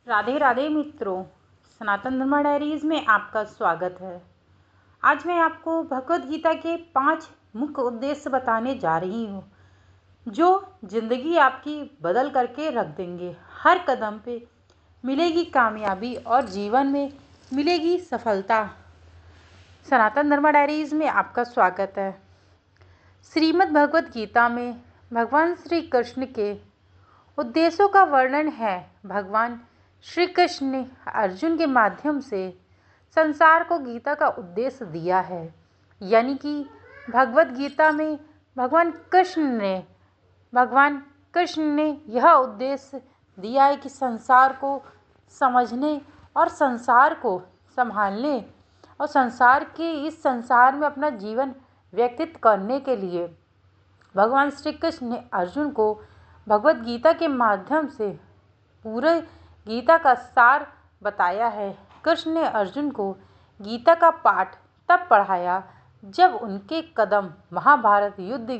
राधे राधे मित्रों, सनातन धर्म डायरीज में आपका स्वागत है। आज मैं आपको भगवत गीता के 5 मुख्य उद्देश्य बताने जा रही हूँ, जो जिंदगी आपकी बदल करके रख देंगे। हर कदम पे मिलेगी कामयाबी और जीवन में मिलेगी सफलता। सनातन धर्म डायरीज में आपका स्वागत है। श्रीमद् भगवत गीता में भगवान श्री कृष्ण के उद्देश्यों का वर्णन है। भगवान श्री कृष्ण ने अर्जुन के माध्यम से संसार को गीता का उद्देश्य दिया है, यानी कि भगवत गीता में भगवान कृष्ण ने यह उद्देश्य दिया है कि संसार को समझने और संसार को संभालने और इस संसार में अपना जीवन व्यतीत करने के लिए भगवान श्री कृष्ण ने अर्जुन को भगवत गीता के माध्यम से पूरे गीता का सार बताया है। कृष्ण ने अर्जुन को गीता का पाठ तब पढ़ाया जब उनके कदम महाभारत युद्ध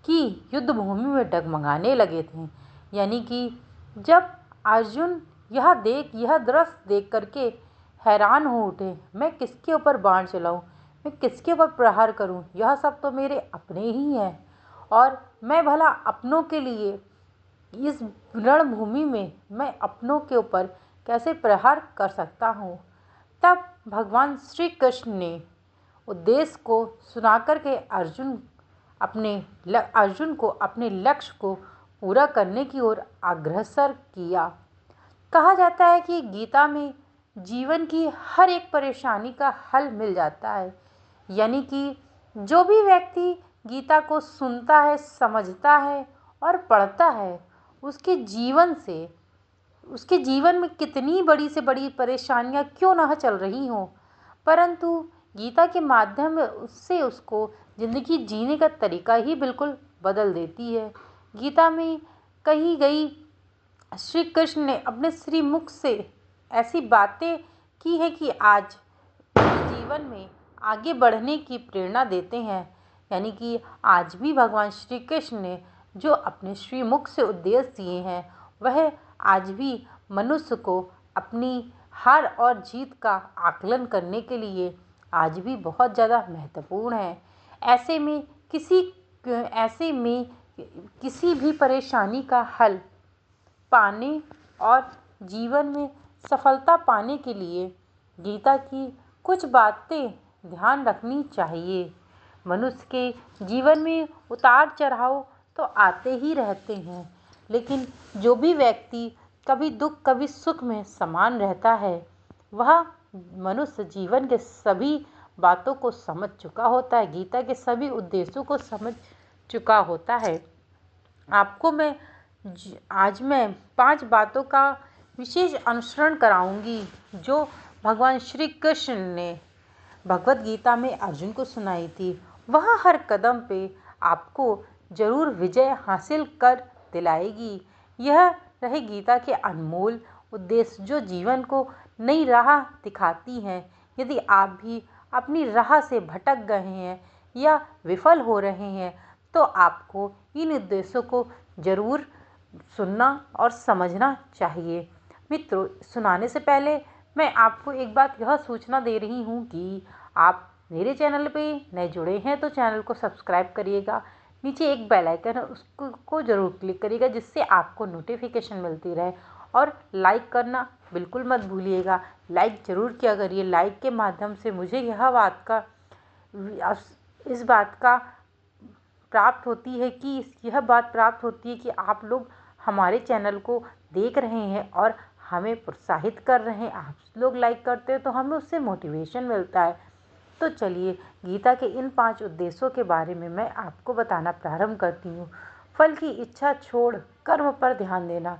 की युद्ध भूमि में डगमगाने लगे थे, यानी कि जब अर्जुन यह दृश्य देख करके हैरान हो उठे, मैं किसके ऊपर बाण चलाऊं, मैं किसके ऊपर प्रहार करूं, यह सब तो मेरे अपने ही हैं और मैं भला अपनों के लिए इस रणभूमि में मैं अपनों के ऊपर कैसे प्रहार कर सकता हूँ। तब भगवान श्री कृष्ण ने उद्देश्य को सुनाकर के अर्जुन को अपने लक्ष्य को पूरा करने की ओर अग्रसर किया। कहा जाता है कि गीता में जीवन की हर एक परेशानी का हल मिल जाता है, यानी कि जो भी व्यक्ति गीता को सुनता है, समझता है और पढ़ता है, उसके जीवन में कितनी बड़ी से बड़ी परेशानियां क्यों ना चल रही हों, परंतु गीता के माध्यम से उसको ज़िंदगी जीने का तरीका ही बिल्कुल बदल देती है। गीता में कही गई श्री कृष्ण ने अपने श्रीमुख से ऐसी बातें की है कि आज जीवन में आगे बढ़ने की प्रेरणा देते हैं, यानी कि आज भी भगवान श्री कृष्ण ने जो अपने श्रीमुख से उद्देश्य दिए हैं, वह आज भी मनुष्य को अपनी हार और जीत का आकलन करने के लिए आज भी बहुत ज़्यादा महत्वपूर्ण है। ऐसे में किसी भी परेशानी का हल पाने और जीवन में सफलता पाने के लिए गीता की कुछ बातें ध्यान रखनी चाहिए। मनुष्य के जीवन में उतार चढ़ाव तो आते ही रहते हैं, लेकिन जो भी व्यक्ति कभी दुख कभी सुख में समान रहता है, वह मनुष्य जीवन के सभी बातों को समझ चुका होता है, गीता के सभी उद्देश्यों को समझ चुका होता है। आपको आज मैं 5 बातों का विशेष अनुसरण कराऊंगी जो भगवान श्री कृष्ण ने भगवत गीता में अर्जुन को सुनाई थी। वह हर कदम पे आपको जरूर विजय हासिल कर दिलाएगी। यह रहे गीता के अनमोल उद्देश्य जो जीवन को नई राह दिखाती हैं। यदि आप भी अपनी राह से भटक गए हैं या विफल हो रहे हैं, तो आपको इन उद्देश्यों को जरूर सुनना और समझना चाहिए। मित्रों, सुनाने से पहले मैं आपको एक बात यह सूचना दे रही हूँ कि आप मेरे चैनल पे नए जुड़े हैं तो चैनल को सब्सक्राइब करिएगा। नीचे एक बेल आइकन है, उसको ज़रूर क्लिक करिएगा जिससे आपको नोटिफिकेशन मिलती रहे, और लाइक करना बिल्कुल मत भूलिएगा। लाइक ज़रूर किया करिए। लाइक के माध्यम से मुझे इस बात का प्राप्त होती है कि आप लोग हमारे चैनल को देख रहे हैं और हमें प्रोत्साहित कर रहे हैं। आप लोग लाइक करते हैं तो हमें उससे मोटिवेशन मिलता है। तो चलिए गीता के इन 5 उद्देश्यों के बारे में मैं आपको बताना प्रारंभ करती हूँ। फल की इच्छा छोड़ कर्म पर ध्यान देना।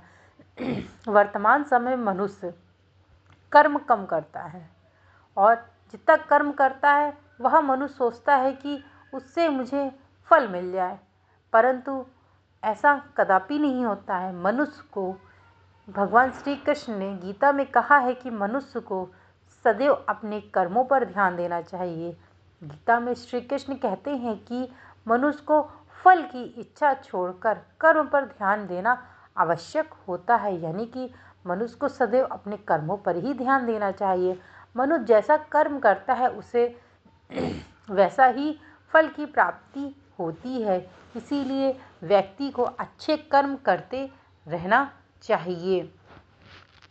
वर्तमान समय में मनुष्य कर्म कम करता है और जितना कर्म करता है वह मनुष्य सोचता है कि उससे मुझे फल मिल जाए, परंतु ऐसा कदापि नहीं होता है। मनुष्य को भगवान श्री कृष्ण ने गीता में कहा है कि मनुष्य को सदैव अपने कर्मों पर ध्यान देना चाहिए। गीता में श्री कृष्ण कहते हैं कि मनुष्य को फल की इच्छा छोड़कर कर्म पर ध्यान देना आवश्यक होता है, यानी कि मनुष्य को सदैव अपने कर्मों पर ही ध्यान देना चाहिए। मनुष्य जैसा कर्म करता है उसे वैसा ही फल की प्राप्ति होती है। इसीलिए व्यक्ति को अच्छे कर्म करते रहना चाहिए।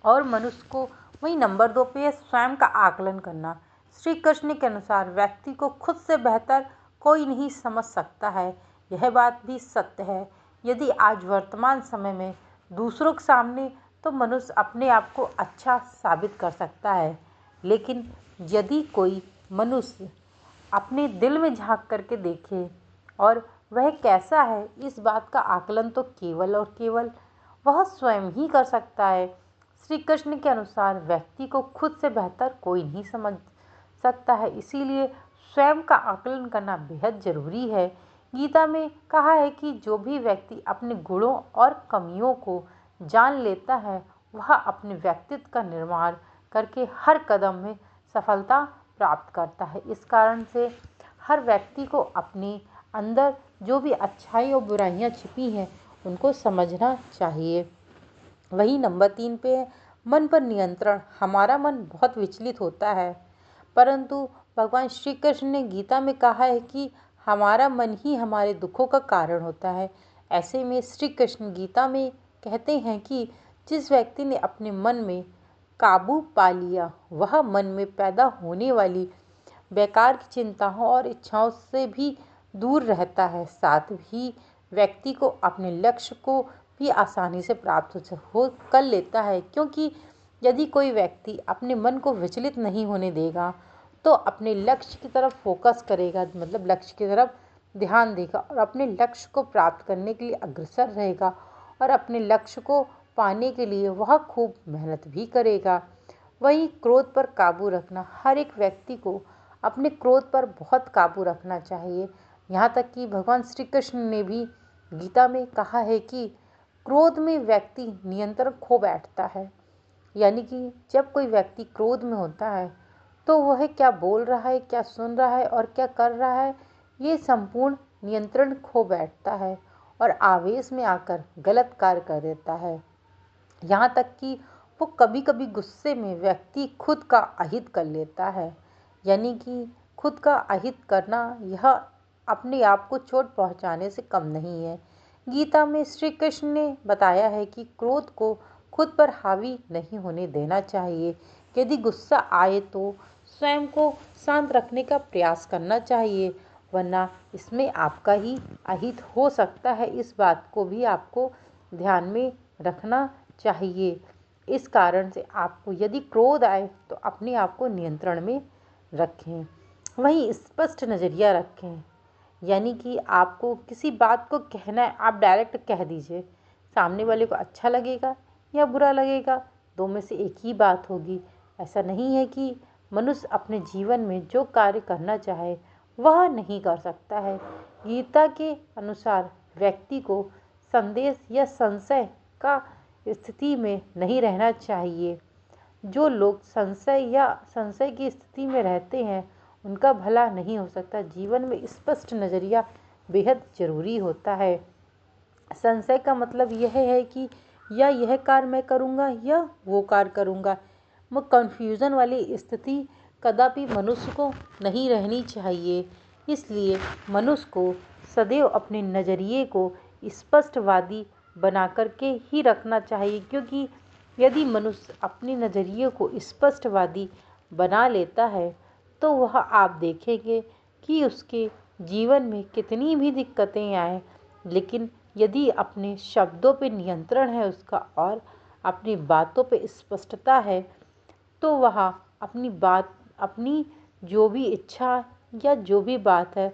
और मनुष्य को वही नंबर 2 पे है स्वयं का आकलन करना। श्री कृष्ण के अनुसार व्यक्ति को खुद से बेहतर कोई नहीं समझ सकता है। यह बात भी सत्य है। यदि आज वर्तमान समय में दूसरों के सामने तो मनुष्य अपने आप को अच्छा साबित कर सकता है, लेकिन यदि कोई मनुष्य अपने दिल में झांक करके देखे और वह कैसा है, इस बात का आकलन तो केवल और केवल वह स्वयं ही कर सकता है। श्री कृष्ण के अनुसार व्यक्ति को खुद से बेहतर कोई नहीं समझ सकता है, इसीलिए स्वयं का आकलन करना बेहद जरूरी है। गीता में कहा है कि जो भी व्यक्ति अपने गुणों और कमियों को जान लेता है वह अपने व्यक्तित्व का निर्माण करके हर कदम में सफलता प्राप्त करता है। इस कारण से हर व्यक्ति को अपने अंदर जो भी अच्छाई और बुराइयां छिपी हैं उनको समझना चाहिए। वही नंबर 3 पे है मन पर नियंत्रण। हमारा मन बहुत विचलित होता है, परंतु भगवान श्री कृष्ण ने गीता में कहा है कि हमारा मन ही हमारे दुखों का कारण होता है। ऐसे में श्री कृष्ण गीता में कहते हैं कि जिस व्यक्ति ने अपने मन में काबू पा लिया वह मन में पैदा होने वाली बेकार की चिंताओं और इच्छाओं से भी दूर रहता है। साथ ही व्यक्ति को अपने लक्ष्य को भी आसानी से प्राप्त हो कर लेता है, क्योंकि यदि कोई व्यक्ति अपने मन को विचलित नहीं होने देगा तो अपने लक्ष्य की तरफ फोकस करेगा, मतलब लक्ष्य की तरफ ध्यान देगा और अपने लक्ष्य को प्राप्त करने के लिए अग्रसर रहेगा और अपने लक्ष्य को पाने के लिए वह खूब मेहनत भी करेगा। वहीं क्रोध पर काबू रखना। हर एक व्यक्ति को अपने क्रोध पर बहुत काबू रखना चाहिए। यहाँ तक कि भगवान श्री कृष्ण ने भी गीता में कहा है कि क्रोध में व्यक्ति नियंत्रण खो बैठता है। यानी कि जब कोई व्यक्ति क्रोध में होता है तो वह क्या बोल रहा है, क्या सुन रहा है और क्या कर रहा है, ये संपूर्ण नियंत्रण खो बैठता है और आवेश में आकर गलत कार्य कर देता है। यहाँ तक कि वो कभी कभी गुस्से में व्यक्ति खुद का अहित कर लेता है। यानी कि खुद का अहित करना यह अपने आप को चोट पहुँचाने से कम नहीं है। गीता में श्री कृष्ण ने बताया है कि क्रोध को खुद पर हावी नहीं होने देना चाहिए। यदि गुस्सा आए तो स्वयं को शांत रखने का प्रयास करना चाहिए, वरना इसमें आपका ही अहित हो सकता है। इस बात को भी आपको ध्यान में रखना चाहिए। इस कारण से आपको यदि क्रोध आए तो अपने आप को नियंत्रण में रखें। वहीं स्पष्ट नज़रिया रखें। यानी कि आपको किसी बात को कहना है, आप डायरेक्ट कह दीजिए। सामने वाले को अच्छा लगेगा या बुरा लगेगा, दो में से एक ही बात होगी। ऐसा नहीं है कि मनुष्य अपने जीवन में जो कार्य करना चाहे वह नहीं कर सकता है। गीता के अनुसार व्यक्ति को संदेश या संशय का स्थिति में नहीं रहना चाहिए। जो लोग संशय की स्थिति में रहते हैं उनका भला नहीं हो सकता। जीवन में स्पष्ट नज़रिया बेहद ज़रूरी होता है। संशय का मतलब यह है कि या यह कार्य मैं करूँगा या वो कार्य करूँगा। वो कन्फ्यूज़न वाली स्थिति कदापि मनुष्य को नहीं रहनी चाहिए। इसलिए मनुष्य को सदैव अपने नज़रिए को स्पष्टवादी बना करके ही रखना चाहिए, क्योंकि यदि मनुष्य अपने नज़रिए को स्पष्टवादी बना लेता है तो वह आप देखेंगे कि उसके जीवन में कितनी भी दिक्कतें आए, लेकिन यदि अपने शब्दों पे नियंत्रण है उसका और अपनी बातों पे स्पष्टता है तो वह अपनी जो भी इच्छा या जो भी बात है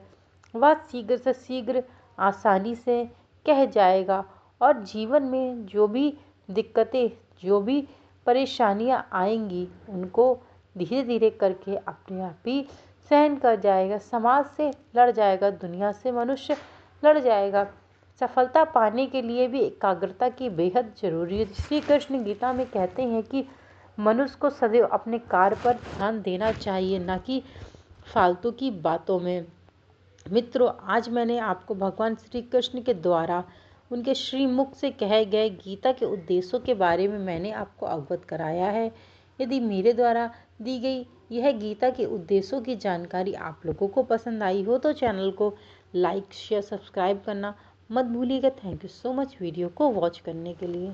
वह शीघ्र से शीघ्र आसानी से कह जाएगा और जीवन में जो भी दिक्कतें, जो भी परेशानियां आएंगी उनको धीरे धीरे करके अपने आप ही सहन कर जाएगा। समाज से लड़ जाएगा, दुनिया से मनुष्य लड़ जाएगा। सफलता पाने के लिए भी एकाग्रता की बेहद जरूरी है। श्री कृष्ण गीता में कहते हैं कि मनुष्य को सदैव अपने कार्य पर ध्यान देना चाहिए, न कि फालतू की बातों में। मित्रों, आज मैंने आपको भगवान श्री कृष्ण के द्वारा उनके श्रीमुख से कहे गए गीता के उद्देश्यों के बारे में मैंने आपको अवगत कराया है। यदि मेरे द्वारा दी गई यह गीता के उद्देश्यों की जानकारी आप लोगों को पसंद आई हो तो चैनल को लाइक शेयर सब्सक्राइब करना मत भूलिएगा। Thank you so much video को वॉच करने के लिए।